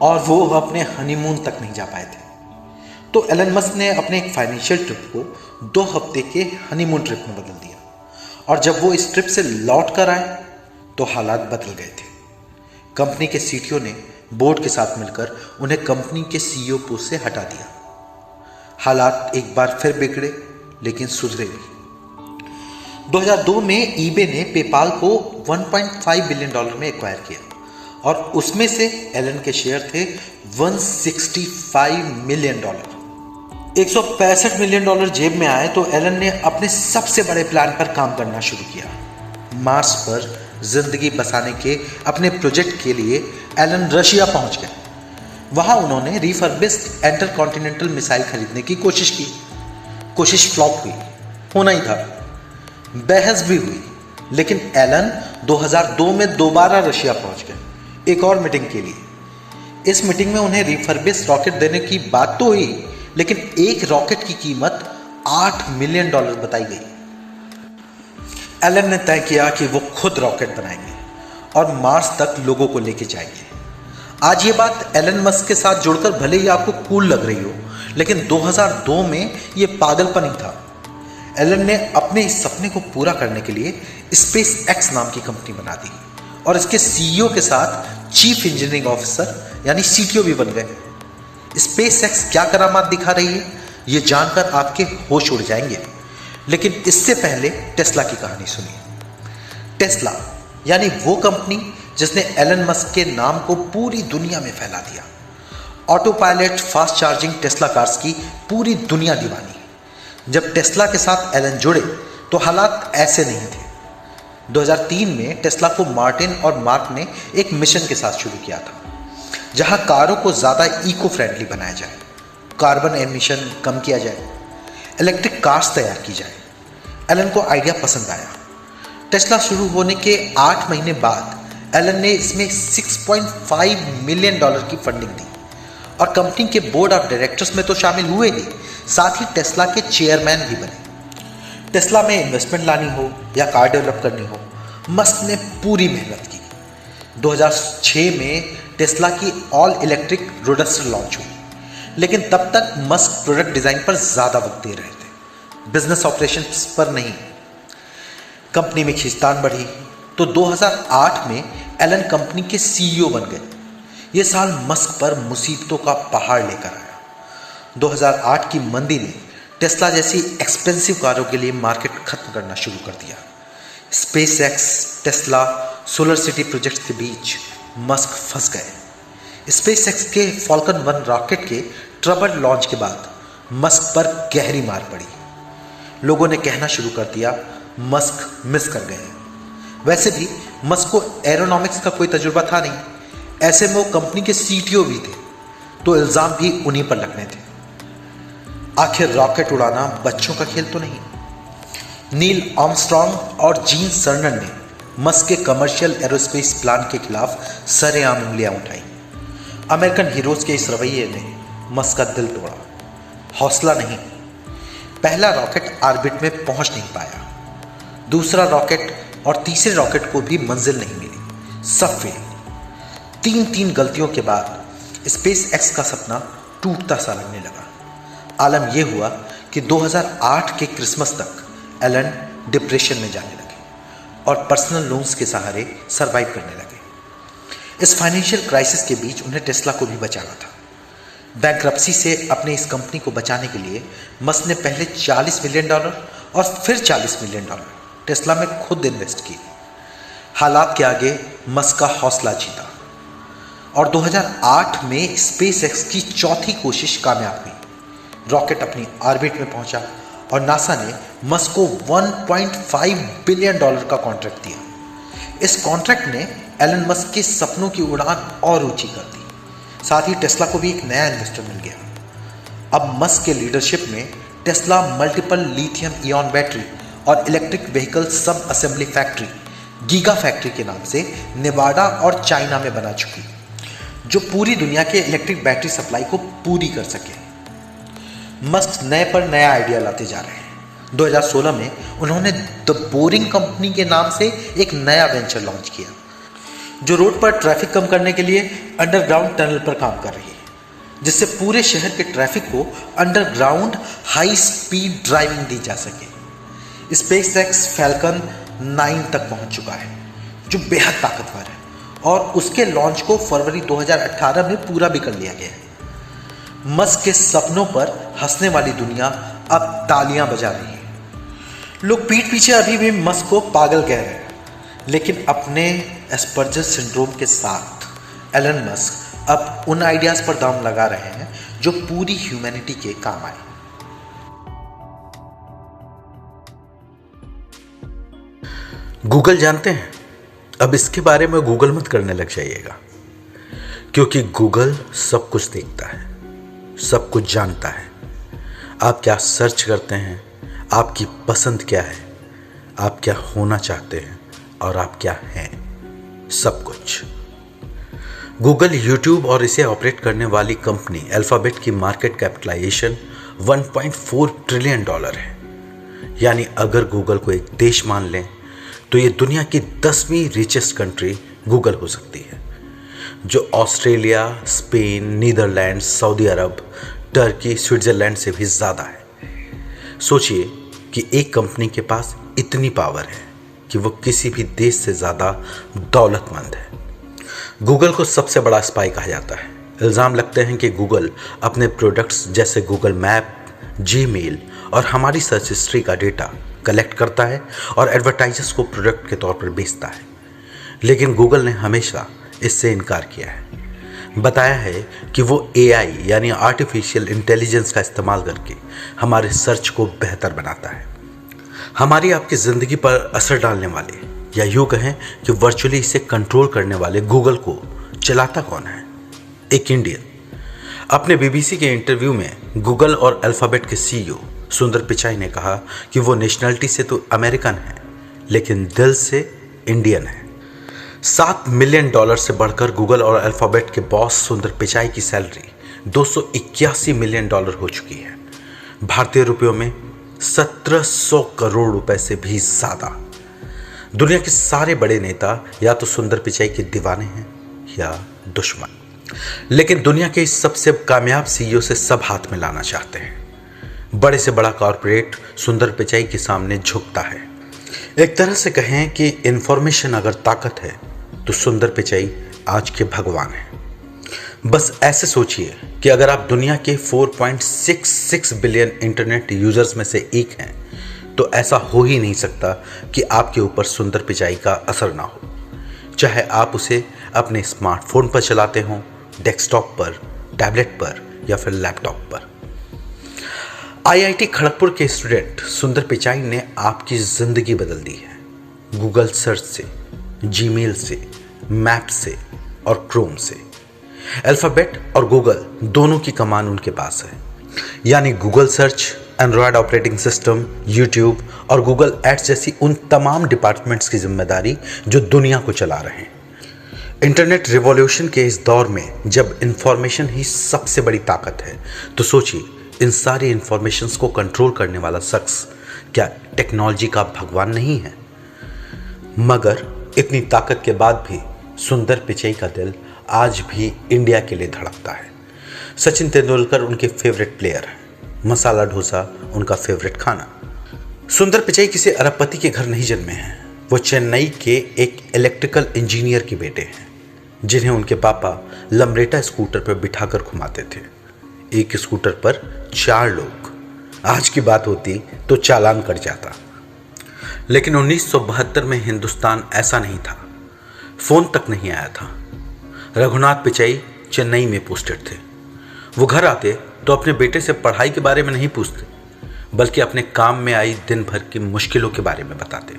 और वो अपने हनीमून तक नहीं जा पाए थे। तो एलन मस्क ने अपने एक फाइनेंशियल ट्रिप को 2 हफ्ते के हनीमून ट्रिप में बदल दिया, और जब वो इस ट्रिप से लौट कर आए तो हालात बदल गए थे। कंपनी के सीईओ ने बोर्ड के साथ मिलकर उन्हें कंपनी के सीईओ पोस्ट से हटा दिया। हालात एक बार फिर बिगड़े, लेकिन सुधरे भी। 2002 में ईबे ने पेपाल को $1.5 बिलियन में एक्वायर किया, और उसमें से एलन के शेयर थे $165 मिलियन। $165 मिलियन जेब में आए तो एलन ने अपने सबसे बड़े प्लान पर काम करना शुरू किया। मार्स पर जिंदगी बसाने के अपने प्रोजेक्ट के लिए एलन रशिया पहुंच गए। वहां उन्होंने रिफर्बिश्ड इंटरकॉन्टिनेंटल मिसाइल खरीदने की कोशिश की। कोशिश फ्लॉप हुई, होना ही था। बहस भी हुई, लेकिन एलन 2002 में दोबारा रशिया पहुंच गए एक और मीटिंग के लिए। इस मीटिंग में उन्हें रिफर्बिश रॉकेट देने की बात तो हुई, लेकिन एक रॉकेट की कीमत $8 मिलियन बताई गई। एलन ने तय किया कि वो खुद रॉकेट बनाएंगे और मार्स तक लोगों को लेके जाएंगे। आज ये बात एलन मस्क के साथ जुड़कर भले ही आपको कूल लग रही हो, लेकिन 2002 में ये पागलपन ही था। एलन ने अपने इस सपने को पूरा करने के लिए स्पेस एक्स नाम की कंपनी बना दी और इसके सीईओ के साथ चीफ इंजीनियरिंग ऑफिसर यानी सीटीओ भी बन गए। स्पेस एक्स क्या करामात दिखा रही है, ये जानकर आपके होश उड़ जाएंगे। लेकिन इससे पहले टेस्ला की कहानी सुनिए। टेस्ला यानी वो कंपनी जिसने एलन मस्क के नाम को पूरी दुनिया में फैला दिया। Auto pilot fast charging Tesla cars की पूरी दुनिया दीवानी है। जब टेस्ला के साथ एलन जुड़े तो हालात ऐसे नहीं थे। 2003 में टेस्ला को मार्टिन और मार्क ने एक मिशन के साथ शुरू किया था, जहां कारों को ज़्यादा इको फ्रेंडली बनाया जाए, कार्बन एमिशन कम किया जाए, इलेक्ट्रिक कार्स तैयार की जाए। एलन को आइडिया पसंद आया। टेस्ला शुरू होने के 8 महीने बाद एलन ने इसमें $6.5 मिलियन की फंडिंग दी और कंपनी के बोर्ड ऑफ डायरेक्टर्स में तो शामिल हुए ही, साथ ही टेस्ला के चेयरमैन भी बने। टेस्ला में इन्वेस्टमेंट लानी हो या कार डेवलप करनी हो, मस्क ने पूरी मेहनत की। 2006 में टेस्ला की ऑल इलेक्ट्रिक रोडस्टर लॉन्च हुई, लेकिन तब तक मस्क प्रोडक्ट डिजाइन पर ज़्यादा वक्त दे रहे थे, बिजनेस ऑपरेशंस पर नहीं। कंपनी में खींचतान बढ़ी तो 2008 में एलन कंपनी के सीईओ बन गए। ये साल मस्क पर मुसीबतों का पहाड़ लेकर आया। 2008 की मंदी ने टेस्ला जैसी एक्सपेंसिव कारों के लिए मार्केट खत्म करना शुरू कर दिया। Space x, Tesla, solar city project के बीच मस्क फंस गए। स्पेस एक्स के फॉल्कन 1 रॉकेट के ट्रबल लॉन्च के बाद मस्क पर गहरी मार पड़ी। लोगों ने कहना शुरू कर दिया मस्क मिस कर गए हैं। वैसे भी मस्क को एरोनॉमिक्स का कोई तजुर्बा था नहीं, ऐसे में वो कंपनी के सीटीओ भी थे, तो इल्ज़ाम भी उन्हीं पर लगने थे। आखिर रॉकेट उड़ाना बच्चों का खेल तो नहीं। नील आर्मस्ट्रॉन्ग और जीन सर्नर ने मस्क के कमर्शियल एरोस्पेस प्लान के खिलाफ सरेआम उंगलियां उठाई। अमेरिकन हीरोज के इस रवैये ने मस्क का दिल तोड़ा। हौसला नहीं, पहला रॉकेट ऑर्बिट में पहुंच नहीं पाया, दूसरा रॉकेट और तीसरे रॉकेट को भी मंजिल नहीं मिली, सब फेल। 3 गलतियों के बाद स्पेस एक्स का सपना टूटता सा लगने लगा। आलम यह हुआ कि 2008 के क्रिसमस तक एलन डिप्रेशन में जाने लगे और पर्सनल लोन्स के सहारे सरवाइव करने लगे। इस फाइनेंशियल क्राइसिस के बीच उन्हें टेस्ला को भी बचाना था। बैंक्रप्सी से अपने इस कंपनी को बचाने के लिए मस्क ने पहले $40 मिलियन और फिर $40 मिलियन टेस्ला में खुद इन्वेस्ट किए। हालात के आगे मस्क का हौसला जीता और 2008 में स्पेस एक्स की चौथी कोशिश कामयाब हुई। रॉकेट अपनी ऑर्बिट में पहुंचा और नासा ने मस्क को $1.5 बिलियन का कॉन्ट्रैक्ट दिया। इस कॉन्ट्रैक्ट ने एलन मस्क के सपनों की उड़ान और ऊंची कर दी। साथ ही टेस्ला को भी एक नया इन्वेस्टर मिल गया। अब मस्क के लीडरशिप में Tesla multiple lithium ion battery और इलेक्ट्रिक व्हीकल सब असेंबली फैक्ट्री गीगा फैक्ट्री के नाम से नेवाडा और चाइना में बना चुकी, जो पूरी दुनिया के इलेक्ट्रिक बैटरी सप्लाई को पूरी कर सके। मस्क नए पर नया आइडिया लाते जा रहे हैं। 2016 में उन्होंने द बोरिंग कंपनी के नाम से एक नया वेंचर लॉन्च किया, जो रोड पर ट्रैफिक कम करने के लिए अंडरग्राउंड टनल पर काम कर रही है, जिससे पूरे शहर के ट्रैफिक को अंडरग्राउंड हाई स्पीड ड्राइविंग दी जा सके। स्पेस एक्स फैल्कन 9 तक पहुंच चुका है, जो बेहद ताकतवर है, और उसके लॉन्च को फरवरी 2018 में पूरा भी कर लिया गया है। मस्क के सपनों पर हंसने वाली दुनिया अब तालियां बजा रही है। लोग पीठ पीछे अभी भी मस्क को पागल कह रहे हैं, लेकिन अपने एस्पर्जर सिंड्रोम के साथ एलन मस्क अब उन आइडियाज पर दाम लगा रहे हैं जो पूरी ह्यूमैनिटी के काम आए। गूगल जानते हैं? अब इसके बारे में गूगल मत करने लग जाइएगा, क्योंकि गूगल सब कुछ देखता है, सब कुछ जानता है। आप क्या सर्च करते हैं, आपकी पसंद क्या है, आप क्या होना चाहते हैं, और आप क्या हैं, सब कुछ। गूगल, यूट्यूब और इसे ऑपरेट करने वाली कंपनी अल्फाबेट की मार्केट कैपिटलाइजेशन $1.4 ट्रिलियन है। यानी अगर गूगल को एक देश मान लें तो ये दुनिया की 10वीं रिचेस्ट कंट्री गूगल हो सकती है, जो ऑस्ट्रेलिया, स्पेन, नीदरलैंड्स, सऊदी अरब, टर्की, स्विट्जरलैंड से भी ज़्यादा है। सोचिए कि एक कंपनी के पास इतनी पावर है कि वो किसी भी देश से ज़्यादा दौलतमंद है। गूगल को सबसे बड़ा स्पाई कहा जाता है। इल्ज़ाम लगते हैं कि गूगल अपने प्रोडक्ट्स जैसे गूगल मैप, जीमेल और हमारी सर्च हिस्ट्री का डेटा कलेक्ट करता है और एडवर्टाइजर्स को प्रोडक्ट के तौर पर बेचता है। लेकिन गूगल ने हमेशा इससे इनकार किया है। बताया है कि वो AI यानी आर्टिफिशियल इंटेलिजेंस का इस्तेमाल करके हमारे सर्च को बेहतर बनाता है। हमारी आपकी ज़िंदगी पर असर डालने वाले, या यूँ कहें कि वर्चुअली इसे कंट्रोल करने वाले गूगल को चलाता कौन है? एक इंडियन। अपने BBC के इंटरव्यू में गूगल और अल्फ़ाबेट के CEO सुंदर पिचाई ने कहा कि वो नेशनलिटी से तो अमेरिकन है, लेकिन दिल से इंडियन है। $7 मिलियन से बढ़कर गूगल और अल्फ़ाबेट के बॉस सुंदर पिचाई की सैलरी $281 मिलियन हो चुकी है। भारतीय रुपयों में 1700 करोड़ रुपए से भी ज़्यादा। दुनिया के सारे बड़े नेता या तो सुंदर पिचाई के दीवाने हैं या दुश्मन। लेकिन दुनिया के इस सबसे कामयाब CEO से सब हाथ मिलाना चाहते हैं। बड़े से बड़ा कॉरपोरेट सुंदर पिचाई के सामने झुकता है। एक तरह से कहें कि इंफॉर्मेशन अगर ताकत है तो सुंदर पिचाई आज के भगवान हैं। बस ऐसे सोचिए कि अगर आप दुनिया के 4.66 बिलियन इंटरनेट यूजर्स में से एक हैं तो ऐसा हो ही नहीं सकता कि आपके ऊपर सुंदर पिचाई का असर ना हो, चाहे आप उसे अपने स्मार्टफोन पर चलाते हों, डेस्कटॉप पर, टैबलेट पर या फिर लैपटॉप पर। IIT खड़गपुर के स्टूडेंट सुंदर पिचाई ने आपकी ज़िंदगी बदल दी है। गूगल सर्च से, जीमेल से, मैप से और क्रोम से। अल्फ़ाबेट और गूगल दोनों की कमान उनके पास है। यानी Google search, Android operating system, YouTube और गूगल एड्स जैसी उन तमाम डिपार्टमेंट्स की जिम्मेदारी जो दुनिया को चला रहे हैं। इंटरनेट रिवॉल्यूशन के इस दौर में जब इंफॉर्मेशन ही सबसे बड़ी ताकत है, तो सोचिए इन सारी इंफॉर्मेशंस को कंट्रोल करने वाला शख्स क्या टेक्नोलॉजी का भगवान नहीं है? मगर इतनी ताकत के बाद भी सुंदर पिचाई का दिल आज भी इंडिया के लिए धड़कता है। सचिन तेंदुलकर उनके फेवरेट प्लेयर हैं, मसाला डोसा उनका फेवरेट खाना। सुंदर पिचाई किसी अरबपति के घर नहीं जन्मे हैं। वो चेन्नई के एक इलेक्ट्रिकल इंजीनियर के बेटे हैं, जिन्हें उनके पापा लम्ब्रेटा स्कूटर पर बिठाकर घुमाते थे। एक स्कूटर पर 4 लोग। आज की बात होती तो चालान कट जाता। लेकिन 1972 में हिंदुस्तान ऐसा नहीं था। फ़ोन तक नहीं आया था। रघुनाथ पिचाई चेन्नई में पोस्टेड थे। वो घर आते तो अपने बेटे से पढ़ाई के बारे में नहीं पूछते, बल्कि अपने काम में आई दिन भर की मुश्किलों के बारे में बताते।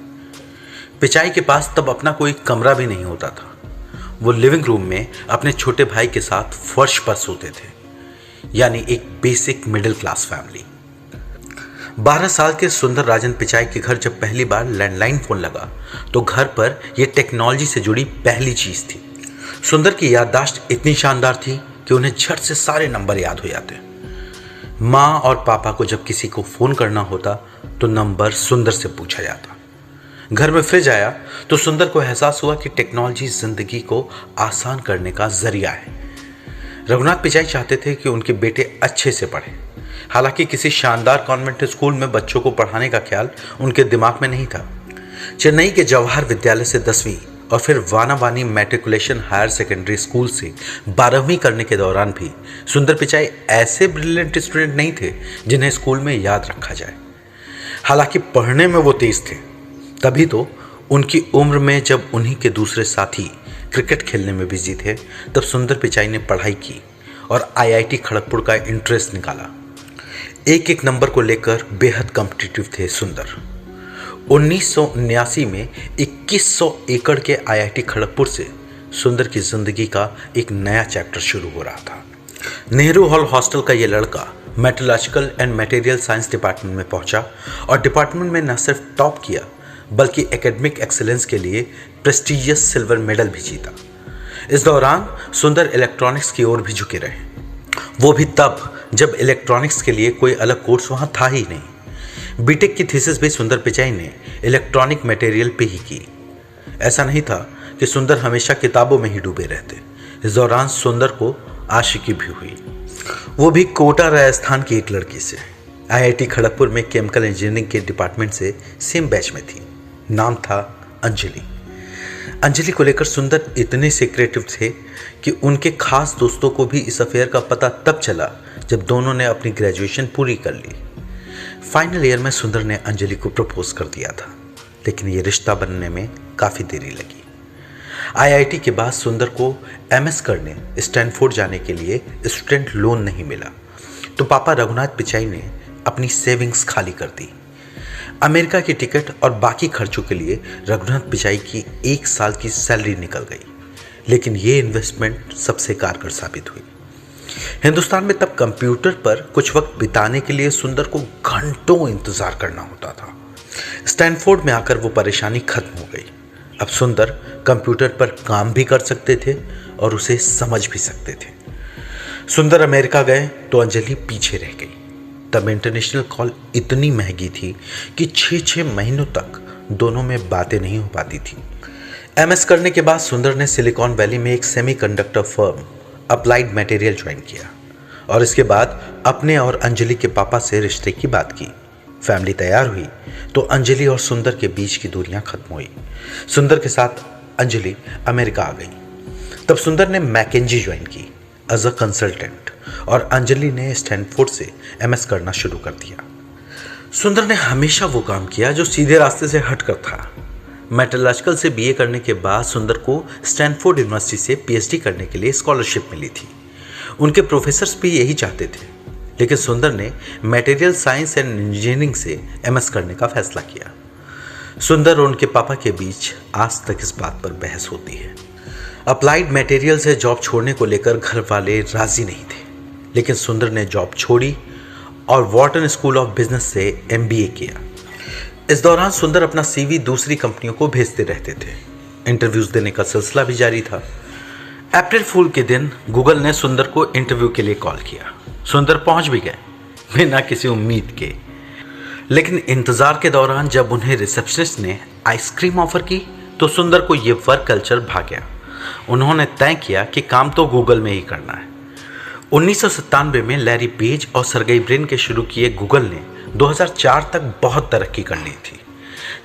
पिचाई के पास तब अपना कोई कमरा भी नहीं होता था। वो लिविंग रूम में अपने छोटे भाई के साथ फर्श पर सोते थे, यानी एक बेसिक मिडिल क्लास फैमिली। 12 साल के सुंदर राजन पिचाई के घर जब पहली बार लैंडलाइन फ़ोन लगा तो घर पर यह टेक्नोलॉजी से जुड़ी पहली चीज़ थी। सुंदर की याददाश्त इतनी शानदार थी कि उन्हें झट से सारे नंबर याद हो जाते। माँ और पापा को जब किसी को फ़ोन करना होता तो नंबर सुंदर से पूछा जाता। घर में फ्रिज आया तो सुंदर को एहसास हुआ कि टेक्नोलॉजी ज़िंदगी को आसान करने का जरिया है। रघुनाथ पिचाई चाहते थे कि उनके बेटे अच्छे से पढ़ें। हालांकि किसी शानदार कॉन्वेंट स्कूल में बच्चों को पढ़ाने का ख्याल उनके दिमाग में नहीं था। चेन्नई के जवाहर विद्यालय से 10वीं और फिर वानावानी मैट्रिकुलेशन हायर सेकेंडरी स्कूल से 12वीं करने के दौरान भी सुंदर पिचाई ऐसे ब्रिलियंट स्टूडेंट नहीं थे जिन्हें स्कूल में याद रखा जाए। हालांकि पढ़ने में वो तेज थे। तभी तो उनकी उम्र में जब उन्हीं के दूसरे साथी क्रिकेट खेलने में बिजी थे, तब सुंदर पिचाई ने पढ़ाई की और IIT खड़गपुर का इंटरेस्ट निकाला। एक एक नंबर को लेकर बेहद कॉम्पिटिटिव थे सुंदर। 1979 में 2100 एकड़ के IIT खड़गपुर से सुंदर की जिंदगी का एक नया चैप्टर शुरू हो रहा था। नेहरू हॉल हॉस्टल का ये लड़का metallurgical and material science department में पहुंचा और डिपार्टमेंट में न सिर्फ टॉप किया बल्कि एकेडमिक एक्सेलेंस के लिए प्रेस्टिजियस सिल्वर मेडल भी जीता। इस दौरान सुंदर इलेक्ट्रॉनिक्स की ओर भी झुके रहे, वो भी तब जब इलेक्ट्रॉनिक्स के लिए कोई अलग कोर्स वहाँ था ही नहीं। बीटेक की थीसिस भी सुंदर पिचाई ने इलेक्ट्रॉनिक मटेरियल पे ही की। ऐसा नहीं था कि सुंदर हमेशा किताबों में ही डूबे रहते। इस दौरान सुंदर को आशिकी भी हुई, वो भी कोटा राजस्थान की एक लड़की से। आईआईटी खड़गपुर में केमिकल इंजीनियरिंग के डिपार्टमेंट से सेम बैच में थी। नाम था अंजलि। अंजलि को लेकर सुंदर इतने सीक्रेटिव थे कि उनके खास दोस्तों को भी इस अफेयर का पता तब चला जब दोनों ने अपनी ग्रेजुएशन पूरी कर ली। फाइनल ईयर में सुंदर ने अंजलि को प्रपोज कर दिया था, लेकिन ये रिश्ता बनने में काफ़ी देरी लगी। आईआईटी के बाद सुंदर को एमएस करने स्टैनफोर्ड जाने के लिए स्टूडेंट लोन नहीं मिला, तो पापा रघुनाथ पिचाई ने अपनी सेविंग्स खाली कर दी। अमेरिका की टिकट और बाकी खर्चों के लिए रघुनाथ पिचाई की 1 साल की सैलरी निकल गई, लेकिन ये इन्वेस्टमेंट सबसे कारगर साबित हुई। हिंदुस्तान में तब कंप्यूटर पर कुछ वक्त बिताने के लिए सुंदर को घंटों इंतजार करना होता था। स्टैनफोर्ड में आकर वो परेशानी खत्म हो गई। अब सुंदर कंप्यूटर पर काम भी कर सकते थे और उसे समझ भी सकते थे। सुंदर अमेरिका गए तो अंजलि पीछे रह गई। तब इंटरनेशनल कॉल इतनी महंगी थी कि 6-6 महीनों तक दोनों में बातें नहीं हो पाती थी। एमएस करने के बाद सुंदर ने सिलिकॉन वैली में एक semiconductor firm applied material join किया और इसके बाद अपने और अंजलि के पापा से रिश्ते की बात की। फैमिली तैयार हुई तो अंजलि और सुंदर के बीच की दूरियां खत्म हुई। सुंदर के साथ अंजलि अमेरिका आ गई। तब सुंदर ने मैकेंजी ज्वाइन की एज अ कंसल्टेंट और अंजलि ने स्टैनफोर्ड से एमएस करना शुरू कर दिया। सुंदर ने हमेशा वो काम किया जो सीधे रास्ते से हटकर था। मेटलर्जिकल से बीए करने के बाद सुंदर को स्टैनफोर्ड यूनिवर्सिटी से पीएचडी करने के लिए स्कॉलरशिप मिली थी। उनके प्रोफेसर्स भी यही चाहते थे, लेकिन सुंदर ने मटेरियल साइंस एंड इंजीनियरिंग से एमएस करने का फैसला किया। सुंदर और उनके पापा के बीच आज तक इस बात पर बहस होती है। अप्लाइड मटेरियल से जॉब छोड़ने को लेकर घर वाले राजी नहीं थे, लेकिन सुंदर ने जॉब छोड़ी और वॉर्टन स्कूल ऑफ बिजनेस से एमबीए किया। इस दौरान सुंदर अपना सीवी दूसरी कंपनियों को भेजते रहते थे। इंटरव्यूज देने का सिलसिला भी जारी था। अप्रैल फूल के दिन गूगल ने सुंदर को इंटरव्यू के लिए कॉल किया। सुंदर पहुंच भी गए बिना किसी उम्मीद के, लेकिन इंतजार के दौरान जब उन्हें रिसेप्शनिस्ट ने आइसक्रीम ऑफर की तो सुंदर को ये वर्क कल्चर भा गया। उन्होंने तय किया कि काम तो गूगल में ही करना है। 1997 में लैरी पेज और सर्गेई ब्रिन के शुरू किए गूगल ने 2004 तक बहुत तरक्की कर ली थी।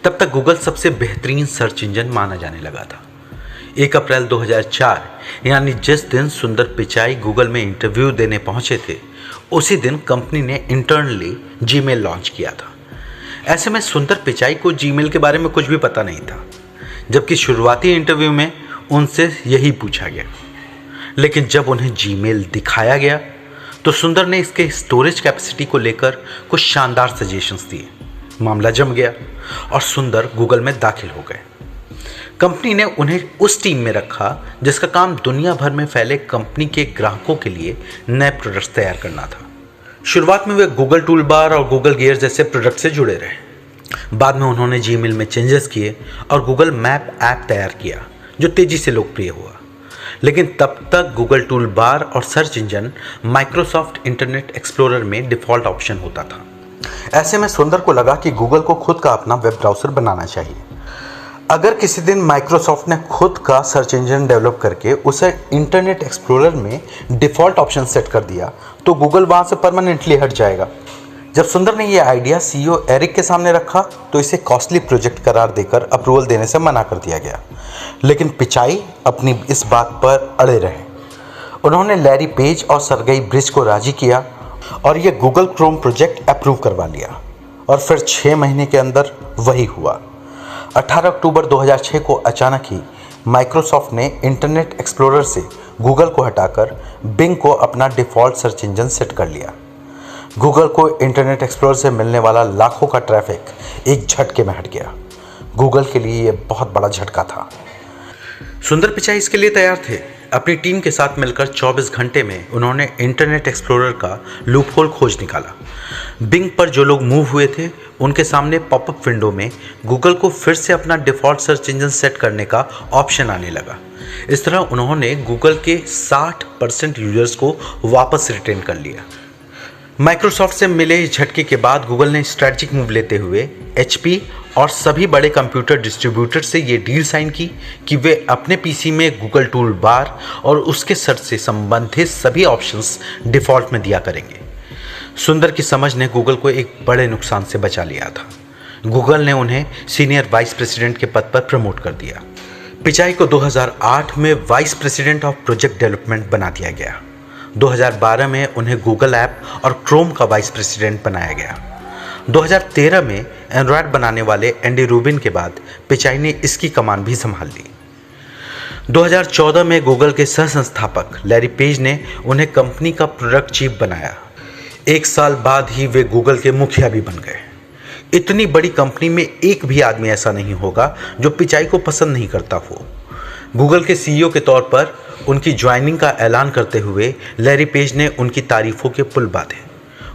तब तक गूगल सबसे बेहतरीन सर्च इंजन माना जाने लगा था। 1 अप्रैल 2004 यानी जिस दिन सुंदर पिचाई गूगल में इंटरव्यू देने पहुंचे थे, उसी दिन कंपनी ने इंटरनली जीमेल लॉन्च किया था। ऐसे में सुंदर पिचाई को जीमेल के बारे में कुछ भी पता नहीं था, जबकि शुरुआती इंटरव्यू में उनसे यही पूछा गया। लेकिन जब उन्हें जीमेल दिखाया गया तो सुंदर ने इसके स्टोरेज कैपेसिटी को लेकर कुछ शानदार सजेशंस दिए। मामला जम गया और सुंदर गूगल में दाखिल हो गए। कंपनी ने उन्हें उस टीम में रखा जिसका काम दुनिया भर में फैले कंपनी के ग्राहकों के लिए नए प्रोडक्ट्स तैयार करना था। शुरुआत में वे गूगल टूल बार और गूगल गियर जैसे प्रोडक्ट से जुड़े रहे। बाद में उन्होंने जीमेल में चेंजेस किए और गूगल मैप ऐप तैयार किया जो तेजी से लोकप्रिय हुआ। लेकिन तब तक गूगल टूल बार और search engine Microsoft internet explorer में डिफ़ॉल्ट ऑप्शन होता था। ऐसे में सुंदर को लगा कि गूगल को खुद का अपना वेब ब्राउज़र बनाना चाहिए। अगर किसी दिन माइक्रोसॉफ्ट ने खुद का सर्च इंजन डेवलप करके उसे इंटरनेट एक्सप्लोरर में डिफ़ॉल्ट ऑप्शन सेट कर दिया तो गूगल वहाँ से परमानेंटली हट जाएगा। जब सुंदर ने यह आइडिया सीईओ एरिक के सामने रखा तो इसे कॉस्टली प्रोजेक्ट करार देकर अप्रूवल देने से मना कर दिया गया। लेकिन पिचाई अपनी इस बात पर अड़े रहे। उन्होंने लैरी पेज और सर्गेई ब्रिन को राजी किया और यह गूगल क्रोम प्रोजेक्ट अप्रूव करवा लिया। और फिर 6 महीने के अंदर वही हुआ। 18 अक्टूबर 2006 को अचानक ही माइक्रोसॉफ्ट ने इंटरनेट एक्सप्लोरर से गूगल को हटाकर बिंग को अपना डिफ़ॉल्ट सर्च इंजन सेट कर लिया। गूगल को इंटरनेट एक्सप्लोरर से मिलने वाला लाखों का ट्रैफिक एक झटके में हट गया। गूगल के लिए यह बहुत बड़ा झटका था। सुंदर पिचाई इसके लिए तैयार थे। अपनी टीम के साथ मिलकर 24 घंटे में उन्होंने इंटरनेट एक्सप्लोरर का लूपहोल खोज निकाला। बिंग पर जो लोग मूव हुए थे उनके सामने पॉपअप विंडो में गूगल को फिर से अपना डिफ़ॉल्ट सर्च इंजन सेट करने का ऑप्शन आने लगा। इस तरह उन्होंने गूगल के 60% यूजर्स को वापस रिटेन कर लिया। माइक्रोसॉफ्ट से मिले इस झटके के बाद गूगल ने स्ट्रैटेजिक मूव लेते हुए HP और सभी बड़े कंप्यूटर डिस्ट्रीब्यूटर से ये डील साइन की कि वे अपने PC में गूगल टूल बार और उसके सर्च से संबंधित सभी ऑप्शंस डिफ़ॉल्ट में दिया करेंगे। सुंदर की समझ ने गूगल को एक बड़े नुकसान से बचा लिया था। गूगल ने उन्हें सीनियर वाइस प्रेसिडेंट के पद पर प्रमोट कर दिया। पिचाई को 2008 में vice president of project development बना दिया गया। 2012 में उन्हें गूगल ऐप और क्रोम का वाइस प्रेसिडेंट बनाया गया। 2013 में एंड्रॉयड बनाने वाले एंडी रूबिन के बाद पिचाई ने इसकी कमान भी संभाल ली। 2014 में गूगल के सह संस्थापक लैरी पेज ने उन्हें कंपनी का प्रोडक्ट चीफ बनाया। एक साल बाद ही वे गूगल के मुखिया भी बन गए। इतनी बड़ी कंपनी में एक भी आदमी ऐसा नहीं होगा जो पिचाई को पसंद नहीं करता हो। गूगल के CEO के तौर पर उनकी ज्वाइनिंग का ऐलान करते हुए लैरी पेज ने उनकी तारीफों के पुल बांधे।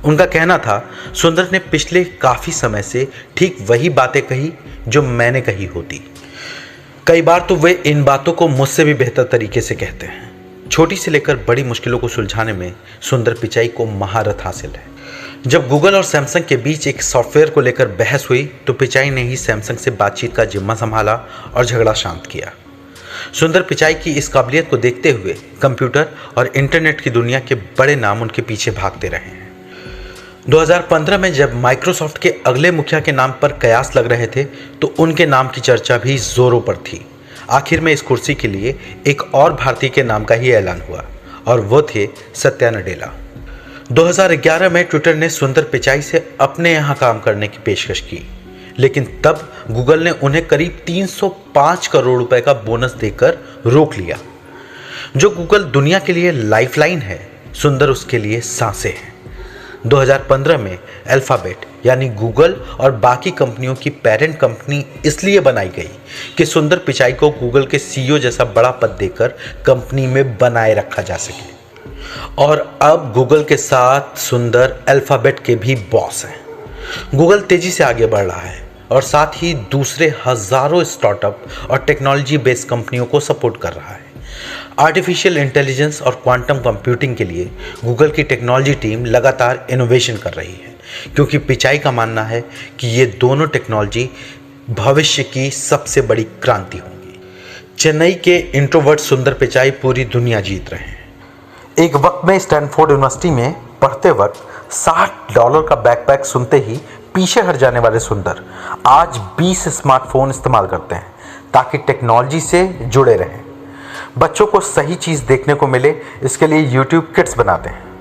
उनका कहना था, सुंदर ने पिछले काफ़ी समय से ठीक वही बातें कही जो मैंने कही होती। कई बार तो वे इन बातों को मुझसे भी बेहतर तरीके से कहते हैं। छोटी से लेकर बड़ी मुश्किलों को सुलझाने में सुंदर पिचाई को महारत हासिल है। जब गूगल और सैमसंग के बीच एक सॉफ्टवेयर को लेकर बहस हुई तो पिचाई ने ही सैमसंग से बातचीत का जिम्मा संभाला और झगड़ा शांत किया। सुंदर पिचाई की इस काबिलियत को देखते हुए कंप्यूटर और इंटरनेट की दुनिया के बड़े नाम उनके पीछे भागते रहे हैं। 2015 में जब माइक्रोसॉफ्ट के अगले मुखिया के नाम पर कयास लग रहे थे तो उनके नाम की चर्चा भी जोरों पर थी। आखिर में इस कुर्सी के लिए एक और भारतीय के नाम का ही ऐलान हुआ और वो थे सत्या नडेला। 2011 में ट्विटर ने सुंदर पिचाई से अपने यहाँ काम करने की पेशकश की, लेकिन तब गूगल ने उन्हें करीब 305 करोड़ रुपए का बोनस देकर रोक लिया। जो गूगल दुनिया के लिए लाइफलाइन है, सुंदर उसके लिए सांसें हैं। 2015 में अल्फाबेट यानी गूगल और बाकी कंपनियों की पेरेंट कंपनी इसलिए बनाई गई कि सुंदर पिचाई को गूगल के CEO जैसा बड़ा पद देकर कंपनी में बनाए रखा जा सके। और अब गूगल के साथ सुंदर अल्फाबेट के भी बॉस हैं। गूगल तेजी से आगे बढ़ रहा है और साथ ही दूसरे हजारों स्टार्टअप और टेक्नोलॉजी बेस्ड कंपनियों को सपोर्ट कर रहा है। आर्टिफिशियल इंटेलिजेंस और क्वांटम कंप्यूटिंग के लिए गूगल की टेक्नोलॉजी टीम लगातार इनोवेशन कर रही है, क्योंकि पिचाई का मानना है कि ये दोनों टेक्नोलॉजी भविष्य की सबसे बड़ी क्रांति होंगी। चेन्नई के इंट्रोवर्ट सुंदर पिचाई पूरी दुनिया जीत रहे हैं। एक वक्त में स्टैनफोर्ड यूनिवर्सिटी में पढ़ते वक्त $60 का बैकपैक सुनते ही पीछे हट जाने वाले सुंदर आज 20 स्मार्टफोन इस्तेमाल करते हैं ताकि टेक्नोलॉजी से जुड़े रहें। बच्चों को सही चीज़ देखने को मिले, इसके लिए YouTube किड्स बनाते हैं।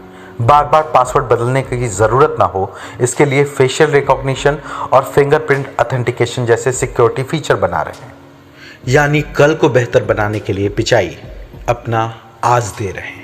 बार बार पासवर्ड बदलने की ज़रूरत ना हो, इसके लिए फेशियल रिकॉग्निशन और फिंगरप्रिंट ऑथेंटिकेशन जैसे सिक्योरिटी फीचर बना रहे हैं। यानी कल को बेहतर बनाने के लिए पिचाई अपना आज दे रहे हैं।